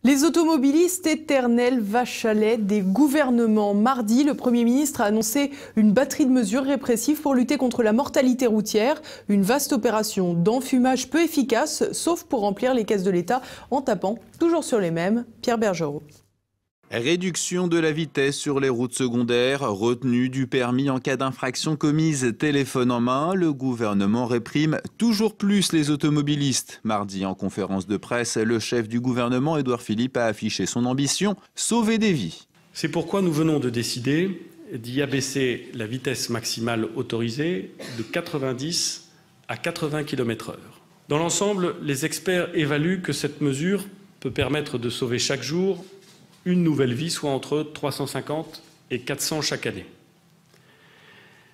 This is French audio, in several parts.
Les automobilistes éternels vaches à lait des gouvernements. Mardi, le Premier ministre a annoncé une batterie de mesures répressives pour lutter contre la mortalité routière. Une vaste opération d'enfumage peu efficace, sauf pour remplir les caisses de l'État en tapant toujours sur les mêmes. Pierre Bergerot. Réduction de la vitesse sur les routes secondaires, retenue du permis en cas d'infraction commise téléphone en main, le gouvernement réprime toujours plus les automobilistes. Mardi, en conférence de presse, le chef du gouvernement, Édouard Philippe, a affiché son ambition, sauver des vies. C'est pourquoi nous venons de décider d'y abaisser la vitesse maximale autorisée de 90 à 80 km/h. Dans l'ensemble, les experts évaluent que cette mesure peut permettre de sauver chaque jour une nouvelle vie, soit entre 350 et 400 chaque année.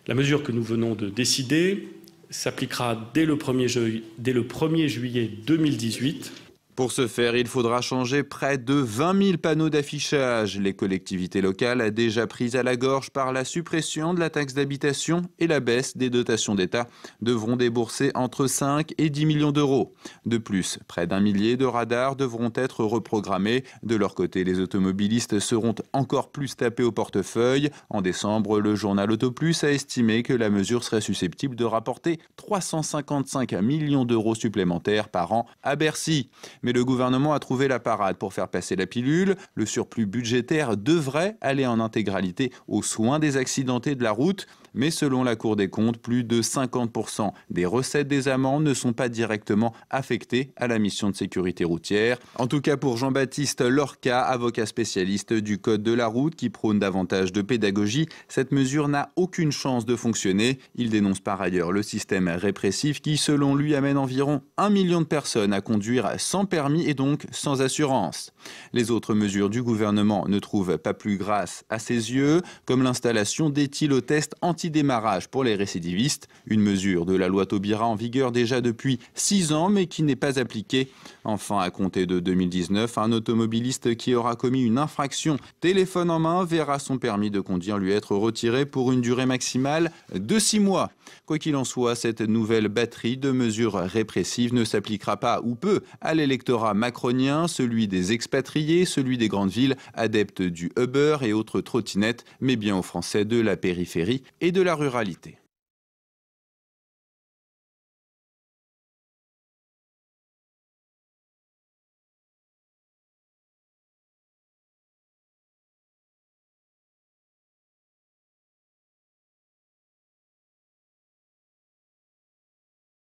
La mesure que nous venons de décider s'appliquera dès le 1er juillet 2018. Pour ce faire, il faudra changer près de 20 000 panneaux d'affichage. Les collectivités locales, déjà prises à la gorge par la suppression de la taxe d'habitation et la baisse des dotations d'État, devront débourser entre 5 et 10 millions d'euros. De plus, près d'1 millier de radars devront être reprogrammés. De leur côté, les automobilistes seront encore plus tapés au portefeuille. En décembre, le journal Autoplus a estimé que la mesure serait susceptible de rapporter 355 millions d'euros supplémentaires par an à Bercy. Mais le gouvernement a trouvé la parade pour faire passer la pilule. Le surplus budgétaire devrait aller en intégralité aux soins des accidentés de la route. Mais selon la Cour des comptes, plus de 50% des recettes des amendes ne sont pas directement affectées à la mission de sécurité routière. En tout cas pour Jean-Baptiste Lorca, avocat spécialiste du Code de la route qui prône davantage de pédagogie, cette mesure n'a aucune chance de fonctionner. Il dénonce par ailleurs le système répressif qui, selon lui, amène environ 1 million de personnes à conduire sans permis et donc sans assurance. Les autres mesures du gouvernement ne trouvent pas plus grâce à ses yeux, comme l'installation d'éthylotests anti-démarrage pour les récidivistes, une mesure de la loi Taubira en vigueur déjà depuis 6 ans mais qui n'est pas appliquée. Enfin, à compter de 2019, un automobiliste qui aura commis une infraction téléphone en main verra son permis de conduire lui être retiré pour une durée maximale de 6 mois. Quoi qu'il en soit, cette nouvelle batterie de mesures répressives ne s'appliquera pas ou peu à l'électorat macronien, celui des expatriés, celui des grandes villes, adeptes du Uber et autres trottinettes, mais bien aux Français de la périphérie et de la ruralité.